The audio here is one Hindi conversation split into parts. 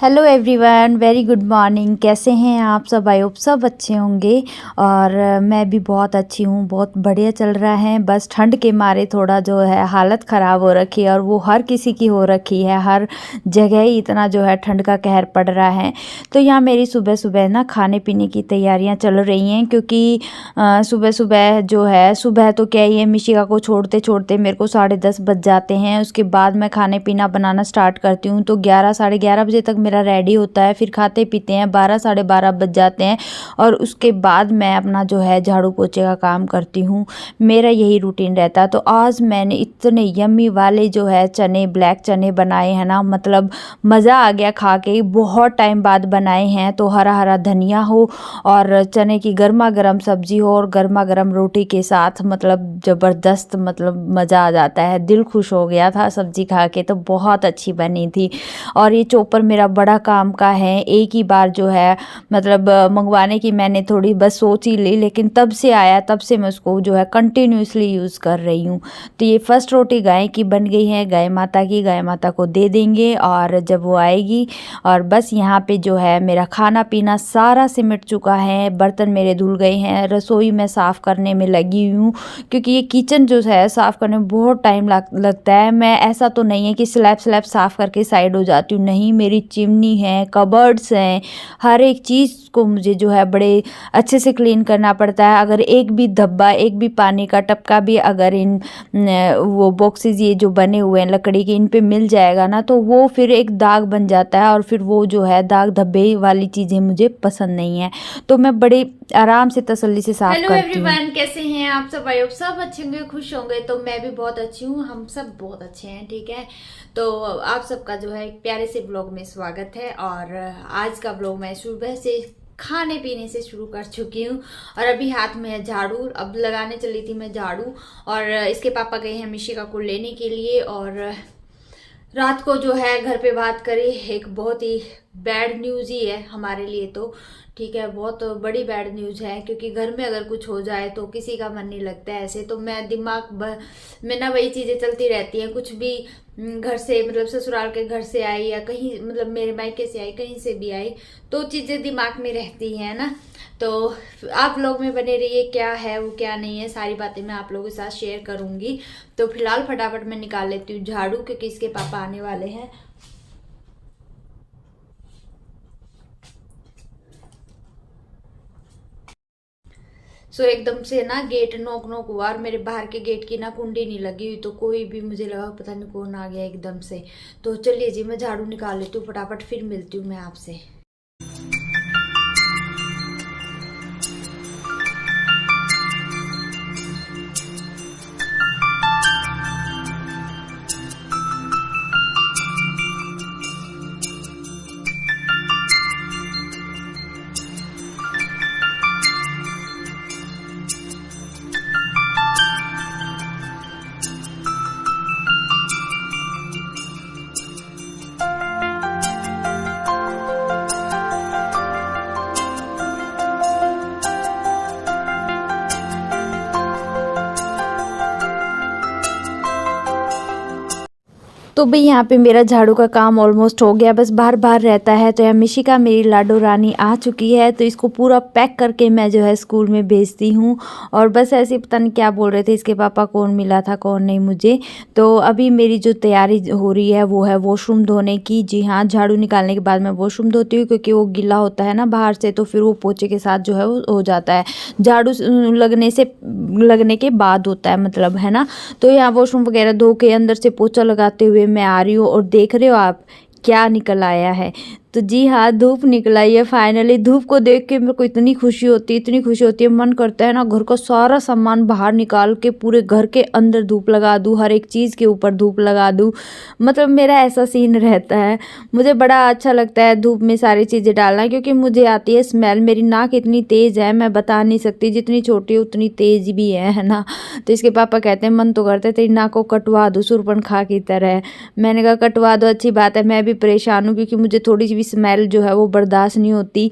Hello everyone, very good morning. कैसे हैं आप सब? आई होप सब अच्छे होंगे। और मैं भी बहुत अच्छी हूँ, बहुत बढ़िया चल रहा है। बस ठंड के मारे थोड़ा जो है हालत ख़राब हो रखी है, और वो हर किसी की हो रखी है। हर जगह ही इतना जो है ठंड का कहर पड़ रहा है। तो यहाँ मेरी सुबह सुबह ना खाने पीने की तैयारियाँ चल रही हैं, क्योंकि सुबह सुबह जो है, सुबह तो क्या ही है, मिशिका को छोड़ते छोड़ते मेरे को 10:30 बज जाते हैं। उसके बाद मैं खाने पीना बनाना स्टार्ट करती हूँ, तो 11 साढ़े 11 बजे तक मेरा रेडी होता है। फिर खाते पीते हैं 12 साढ़े 12 बज जाते हैं, और उसके बाद मैं अपना जो है झाड़ू पोछे का काम करती हूँ। मेरा यही रूटीन रहता है। तो आज मैंने इतने यम्मी वाले जो है चने, ब्लैक चने बनाए हैं ना, मतलब मज़ा आ गया खा के। बहुत टाइम बाद बनाए हैं। तो हरा हरा धनिया हो और चने की गर्मा गर्म सब्जी हो और गर्मा गर्म रोटी के साथ, मतलब ज़बरदस्त, मतलब मज़ा आ जाता है। दिल खुश हो गया था सब्जी खा के, तो बहुत अच्छी बनी थी। और ये चॉपर मेरा बड़ा काम का है। एक ही बार जो है मतलब मंगवाने की मैंने थोड़ी बस सोच ही ली, लेकिन तब से आया, तब से मैं उसको जो है कंटिन्यूसली यूज़ कर रही हूँ। तो ये फर्स्ट रोटी गाय की बन गई है, गाय माता की। गाय माता को दे देंगे और जब वो आएगी। और बस यहाँ पे जो है मेरा खाना पीना सारा सिमट चुका है। बर्तन मेरे धुल गए हैं, रसोई में साफ़ करने में लगी हूँ, क्योंकि ये किचन जो है साफ़ करने में बहुत टाइम लगता है। मैं ऐसा तो नहीं है कि स्लैब स्लैब साफ़ करके साइड हो जाती हूँ, नहीं। मेरी चिमनी है, कबर्ड्स हैं, हर एक चीज़ को मुझे जो है बड़े अच्छे से क्लीन करना पड़ता है। अगर एक भी धब्बा, एक भी पानी का टपका भी अगर इन वो बॉक्सेस ये जो बने हुए हैं लकड़ी के, इन पे मिल जाएगा ना, तो वो फिर एक दाग बन जाता है। और फिर वो जो है दाग धब्बे वाली चीज़ें मुझे पसंद नहीं है। तो मैं बड़े आराम से तसल्ली से साफ करती हूँ। हेलो एवरीवन, कैसे हैं आप सब? आई होप सब अच्छे होंगे, खुश होंगे। तो मैं भी बहुत अच्छी हूँ, हम सब बहुत अच्छे हैं, ठीक है। तो आप सबका जो है एक प्यारे से ब्लॉग में स्वागत है। और आज का ब्लॉग मैं सुबह से खाने पीने से शुरू कर चुकी हूँ, और अभी हाथ में है झाड़ू। अब लगाने चली थी मैं झाड़ू, और इसके पापा गए हैं मिशिका को लेने के लिए। और रात को जो है घर पे बात करी, एक बहुत ही बैड न्यूज़ ही है हमारे लिए, तो ठीक है, बहुत बड़ी बैड न्यूज़ है। क्योंकि घर में अगर कुछ हो जाए तो किसी का मन नहीं लगता है ऐसे। तो मैं में ना वही चीज़ें चलती रहती हैं। कुछ भी घर से, मतलब ससुराल के घर से आई, या कहीं मतलब मेरे मायके से आई, कहीं से भी आई, तो चीज़ें दिमाग में रहती हैं ना। तो आप लोग में बने रहिए, क्या है वो क्या नहीं है, सारी बातें मैं आप लोगों के साथ शेयर करूंगी। तो फिलहाल फटाफट मैं निकाल लेती हूँ झाड़ू, क्योंकि इसके पापा आने वाले हैं। एकदम से ना गेट नोक नोक हुआ, और मेरे बाहर के गेट की ना कुंडी नहीं लगी हुई, तो कोई भी, मुझे लगा पता नहीं कौन आ गया एकदम से। तो चलिए जी, मैं झाड़ू निकाल लेती हूँ फटाफट, फिर मिलती हूँ मैं आपसे। तो भाई यहाँ पे मेरा झाड़ू का काम ऑलमोस्ट हो गया, बस बाहर बाहर रहता है। तो यहाँ मिशिका मेरी लाडो रानी आ चुकी है, तो इसको पूरा पैक करके मैं जो है स्कूल में भेजती हूँ। और बस ऐसे पता नहीं क्या बोल रहे थे इसके पापा, कौन मिला था कौन नहीं मुझे। तो अभी मेरी जो तैयारी हो रही है वो है वॉशरूम धोने की। जी हाँ, झाड़ू निकालने के बाद मैं वॉशरूम धोती हूँ, क्योंकि वो गीला होता है ना बाहर से, तो फिर वो पोछे के साथ जो है वो हो जाता है। झाड़ू लगने के बाद होता है, मतलब, है ना। तो यहाँ वॉशरूम वगैरह धो के अंदर से पोछा लगाते हुए मैं आ रही हूँ, और देख रहे हो आप क्या निकल आया है। तो जी हाँ, धूप निकल आई है फाइनली। धूप को देख के मेरे को इतनी खुशी होती है, इतनी खुशी होती है, मन करता है ना घर का सारा सामान बाहर निकाल के पूरे घर के अंदर धूप लगा दूँ, हर एक चीज़ के ऊपर धूप लगा दूँ। मतलब मेरा ऐसा सीन रहता है। मुझे बड़ा अच्छा लगता है धूप में सारी चीज़ें डालना, क्योंकि मुझे आती है स्मेल। मेरी नाक इतनी तेज़ है, मैं बता नहीं सकती, जितनी छोटी है उतनी तेज़ भी है ना। तो इसके पापा कहते हैं मन तो करता है तेरी नाक को कटवा दूँ शूरपणखा की तरह। मैंने कहा कटवा दो, अच्छी बात है, मैं भी परेशान हूँ, क्योंकि मुझे थोड़ी सी भी स्मेल जो है वो बर्दाश्त नहीं होती।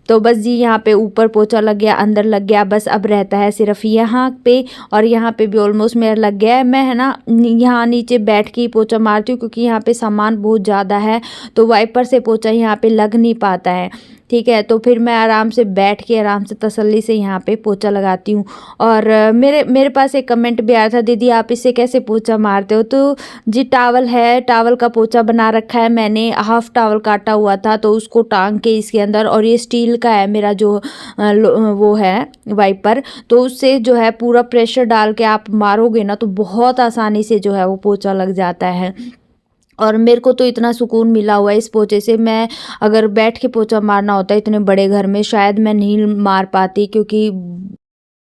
तो बस जी यहाँ पे ऊपर पोछा लग गया, अंदर लग गया, बस अब रहता है सिर्फ यहाँ पे, और यहाँ पे भी ऑलमोस्ट मेरा लग गया है। मैं है ना यहाँ नीचे बैठ के ही पोछा मारती हूँ क्योंकि यहाँ पे सामान बहुत ज़्यादा है, तो वाइपर से पोछा यहाँ पे लग नहीं पाता है, ठीक है। तो फिर मैं आराम से बैठ के आराम से तसल्ली से यहाँ पे पोछा लगाती हूँ। और मेरे पास एक कमेंट भी आया था, दीदी आप इससे कैसे पोछा मारते हो? तो जी टावल है, टावल का पोछा बना रखा है मैंने, हाफ टावल काटा हुआ था तो उसको टांग के इसके अंदर, और ये स्टील का है मेरा जो वो है वाइपर, तो उससे जो है पूरा प्रेशर डाल के आप मारोगे ना तो बहुत आसानी से जो है वो पोछा लग जाता है। और मेरे को तो इतना सुकून मिला हुआ है इस पोछे से, मैं अगर बैठ के पोछा मारना होता है इतने बड़े घर में शायद मैं नहीं मार पाती, क्योंकि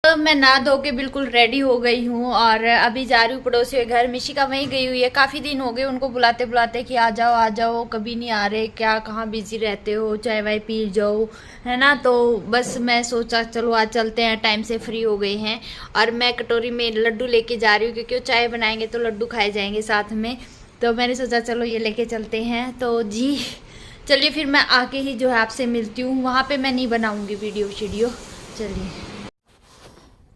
तो मैं नहा धो के बिल्कुल रेडी हो गई हूँ और अभी जा रही हूँ पड़ोसी के घर। मिशिका वहीं गई हुई है, काफ़ी दिन हो गए उनको बुलाते बुलाते कि आ जाओ, कभी नहीं आ रहे, क्या कहाँ बिजी रहते हो, चाय वाय पी जाओ, है ना। तो बस मैं सोचा चलो आज चलते हैं, टाइम से फ्री हो गए हैं। और मैं कटोरी में लड्डू लेके जा रही हूँ क्योंकि वो चाय बनाएंगे तो लड्डू खाए जाएंगे साथ में, तो मैंने सोचा चलो ये लेके चलते हैं। तो जी चलिए फिर मैं आके ही जो है आपसे मिलती हूँ, वहाँ पे मैं नहीं बनाऊँगी वीडियो। चलिए।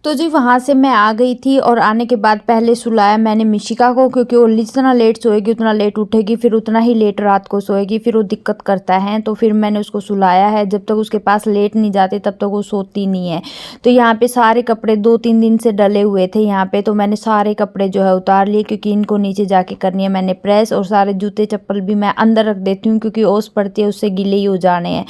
तो जी वहाँ से मैं आ गई थी, और आने के बाद पहले सुलाया मैंने मिशिका को, क्योंकि वो जितना लेट सोएगी उतना लेट उठेगी, फिर उतना ही लेट रात को सोएगी, फिर वो दिक्कत करता है। तो फिर मैंने उसको सुलाया है, जब तक उसके पास लेट नहीं जाते तब तक वो सोती नहीं है। तो यहाँ पे सारे कपड़े 2-3 दिन से डले हुए थे यहाँ पे, तो मैंने सारे कपड़े जो है उतार लिए, क्योंकि इनको नीचे जाके करनी है मैंने प्रेस, और सारे जूते चप्पल भी मैं अंदर रख देती हूँ क्योंकि ओस पड़ती है उससे गीले ही हो जाने हैं।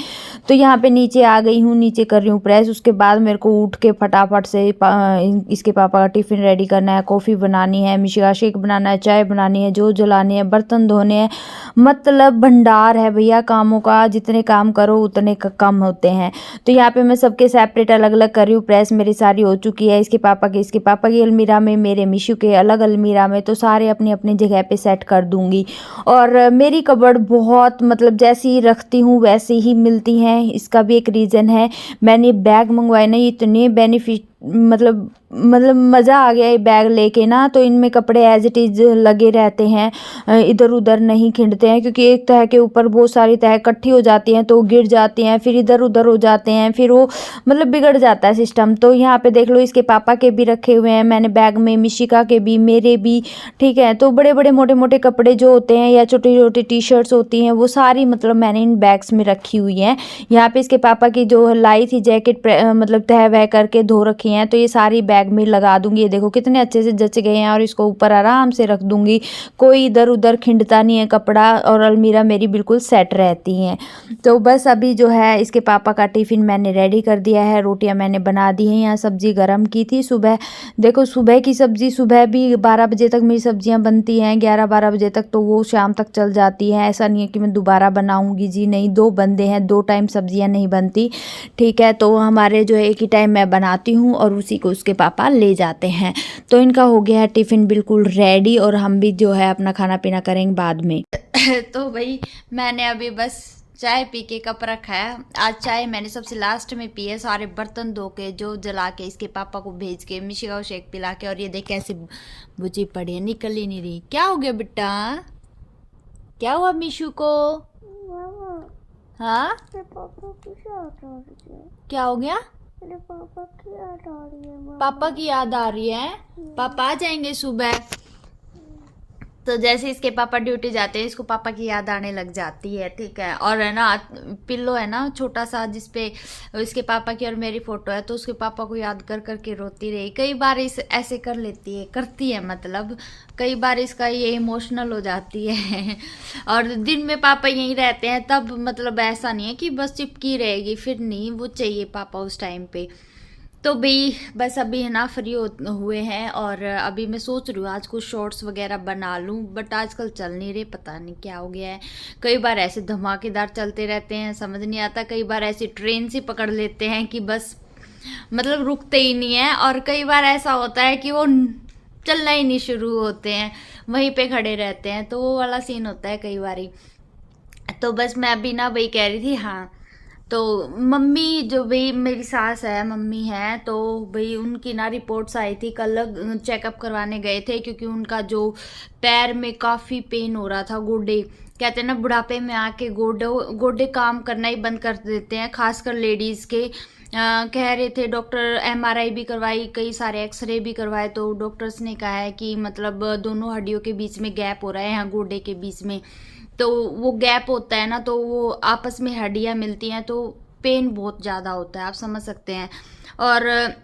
तो यहाँ पे नीचे आ गई हूँ, नीचे कर रही हूँ प्रेस। उसके बाद मेरे को उठ के फटाफट से इसके पापा का टिफ़िन रेडी करना है, कॉफ़ी बनानी है, मिशिका शेक बनाना है, चाय बनानी है, जो जलानी है, बर्तन धोने हैं, मतलब भंडार है भैया कामों का, जितने काम करो उतने कम होते हैं। तो यहाँ पे मैं सबके सेपरेट अलग अलग कर रही हूँ। प्रेस मेरी सारी हो चुकी है, इसके पापा की अलमीरा में, मेरे मिशू के अलग अलमीरा में, तो सारे अपनी अपनी जगह पे सेट कर दूँगी। और मेरी कबर्ड बहुत मतलब जैसी रखती हूँ वैसे ही मिलती हैं, इसका भी एक रीज़न है। मैंने बैग मंगवाए ना, इतने बेनिफिट मतलब मज़ा आ गया ये बैग लेके ना, तो इनमें कपड़े एज इट इज़ लगे रहते हैं, इधर उधर नहीं खिंडते हैं, क्योंकि एक तह के ऊपर बहुत सारी तह इकट्ठी हो जाती हैं तो गिर जाती हैं, फिर इधर उधर हो जाते हैं, फिर वो मतलब बिगड़ जाता है सिस्टम। तो यहाँ पे देख लो इसके पापा के भी रखे हुए हैं मैंने बैग में, मिशिका के भी, मेरे भी, ठीक है। तो बड़े बड़े मोटे मोटे कपड़े जो होते हैं या छोटी छोटी टी शर्ट्स होती हैं वो सारी मतलब मैंने इन बैग्स में रखी हुई हैं। यहाँ पे इसके पापा की जो लाई थी जैकेट मतलब तह वह करके धो रखी हैं, तो ये सारी बैग में लगा दूंगी। ये देखो कितने अच्छे से जच गए हैं, और इसको ऊपर आराम से रख दूंगी, कोई इधर उधर खिंडता नहीं है कपड़ा, और अलमीरा मेरी बिल्कुल सेट रहती हैं। तो बस अभी जो है इसके पापा का टिफ़िन मैंने रेडी कर दिया है, रोटियां मैंने बना दी हैं, यहाँ सब्ज़ी गर्म की थी सुबह। देखो सुबह की सब्ज़ी, सुबह भी 12 बजे तक मेरी सब्जियां बनती हैं, 11-12 बजे तक, तो वो शाम तक चल जाती हैं। ऐसा नहीं है कि मैं दोबारा बनाऊंगी जी, नहीं, 2 बंदे हैं, 2 टाइम सब्जियां नहीं बनती, ठीक है। तो हमारे जो है एक ही टाइम मैं बनाती हूँ और उसी को उसके पापा ले जाते हैं। तो इनका हो गया है टिफ़िन बिल्कुल रेडी, और हम भी जो है अपना खाना पीना करेंगे बाद में। तो भाई मैंने अभी बस चाय पी के कप रखा है। आज चाय मैंने सबसे लास्ट में पी है, सारे बर्तन धो के जो जला के इसके पापा को भेज के, मिशिका को शेक पिला के, और ये देख कैसे बुझी पड़ी है, निकल ही नहीं रही। क्या हो गया बेटा, क्या हुआ मिशू को? हाँ क्या हो गया? पापा की याद आ रही है। पापा आ जाएंगे सुबह। तो जैसे इसके पापा ड्यूटी जाते हैं इसको पापा की याद आने लग जाती है, ठीक है। और है ना पिल्लो है ना छोटा सा जिसपे इसके पापा की और मेरी फोटो है, तो उसके पापा को याद कर करके रोती रही। कई बार इस ऐसे करती है मतलब कई बार इसका ये इमोशनल हो जाती है। और दिन में पापा यहीं रहते हैं तब मतलब ऐसा नहीं है कि बस चिपकी रहेगी, फिर नहीं, वो चाहिए पापा उस टाइम पे। तो भाई बस अभी है ना फ्री हुए हैं, और अभी मैं सोच रही हूँ आज कुछ शॉर्ट्स वगैरह बना लूँ, बट आजकल चल नहीं रहे, पता नहीं क्या हो गया है। कई बार ऐसे धमाकेदार चलते रहते हैं, समझ नहीं आता। कई बार ऐसी ट्रेन से पकड़ लेते हैं कि बस मतलब रुकते ही नहीं है, और कई बार ऐसा होता है कि वो चलना ही नहीं शुरू होते हैं, वहीं पे खड़े रहते हैं, तो वो वाला सीन होता है कई बार। तो बस मैं अभी ना वही कह रही थी। हाँ, तो मम्मी जो भाई मेरी सास है, मम्मी है, तो भाई उनकी ना रिपोर्ट्स आई थी, कल चेकअप करवाने गए थे, क्योंकि उनका जो पैर में काफ़ी पेन हो रहा था, गोडे कहते हैं ना बुढ़ापे में आके गोडे काम करना ही बंद कर देते हैं, खासकर लेडीज़ के। कह रहे थे डॉक्टर, एमआरआई भी करवाई, कई सारे एक्सरे भी करवाए, तो डॉक्टर्स ने कहा है कि मतलब दोनों हड्डियों के बीच में गैप हो रहा है, यहाँ गोडे के बीच में। तो वो गैप होता है ना, तो वो आपस में हड्डियाँ मिलती हैं तो पेन बहुत ज़्यादा होता है, आप समझ सकते हैं। और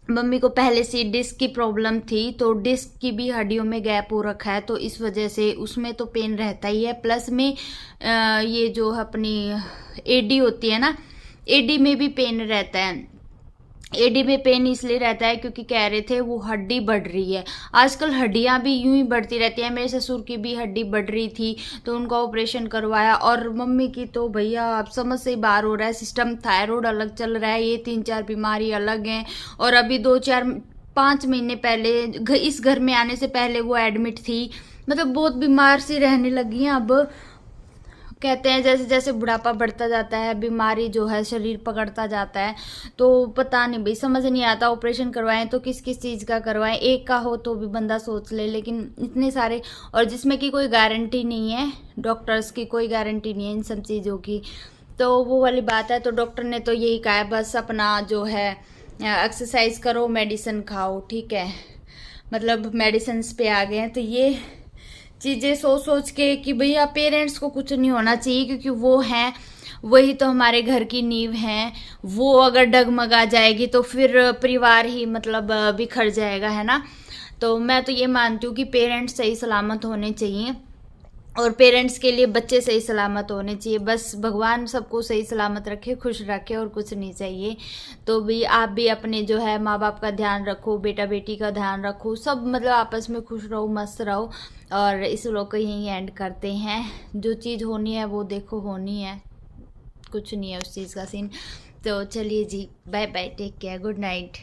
मम्मी को पहले से डिस्क की प्रॉब्लम थी, तो डिस्क की भी हड्डियों में गैप हो रखा है, तो इस वजह से उसमें तो पेन रहता ही है। प्लस में ये जो अपनी एडी होती है ना, एडी में भी पेन रहता है। एडी में पेन इसलिए रहता है क्योंकि कह रहे थे वो हड्डी बढ़ रही है। आजकल हड्डियां भी यूं ही बढ़ती रहती हैं। मेरे ससुर की भी हड्डी बढ़ रही थी तो उनका ऑपरेशन करवाया, और मम्मी की तो भैया आप समझ से बाहर हो रहा है सिस्टम। थायराइड अलग चल रहा है, ये 3-4 बीमारी अलग हैं। और अभी 2-4-5 महीने पहले इस घर में आने से पहले वो एडमिट थी, मतलब बहुत बीमार सी रहने लगी हैं अब। कहते हैं जैसे जैसे बुढ़ापा बढ़ता जाता है, बीमारी जो है शरीर पकड़ता जाता है, तो पता नहीं भाई, समझ नहीं आता ऑपरेशन करवाएं तो किस किस चीज़ का करवाएं। एक का हो तो भी बंदा सोच ले, लेकिन इतने सारे, और जिसमें कि कोई गारंटी नहीं है, डॉक्टर्स की कोई गारंटी नहीं है इन सब चीज़ों की, तो वो वाली बात है। तो डॉक्टर ने तो यही कहा है, बस अपना जो है एक्सरसाइज करो, मेडिसिन खाओ, ठीक है। मतलब मेडिसिन पे आ गए हैं, तो ये चीज़ें सोच के कि भैया पेरेंट्स को कुछ नहीं होना चाहिए, क्योंकि वो हैं, वही तो हमारे घर की नींव हैं। वो अगर डगमगा जाएगी तो फिर परिवार ही मतलब बिखर जाएगा, है ना। तो मैं तो ये मानती हूँ कि पेरेंट्स सही सलामत होने चाहिए, और पेरेंट्स के लिए बच्चे सही सलामत होने चाहिए। बस भगवान सबको सही सलामत रखे, खुश रखे, और कुछ नहीं चाहिए। तो भी आप भी अपने जो है माँ बाप का ध्यान रखो, बेटा बेटी का ध्यान रखो, सब मतलब आपस में खुश रहो, मस्त रहो। और इस व्लॉग को यहीं एंड करते हैं। जो चीज़ होनी है वो देखो होनी है, कुछ नहीं है उस चीज़ का सीन। तो चलिए जी, bye bye, take care, good night.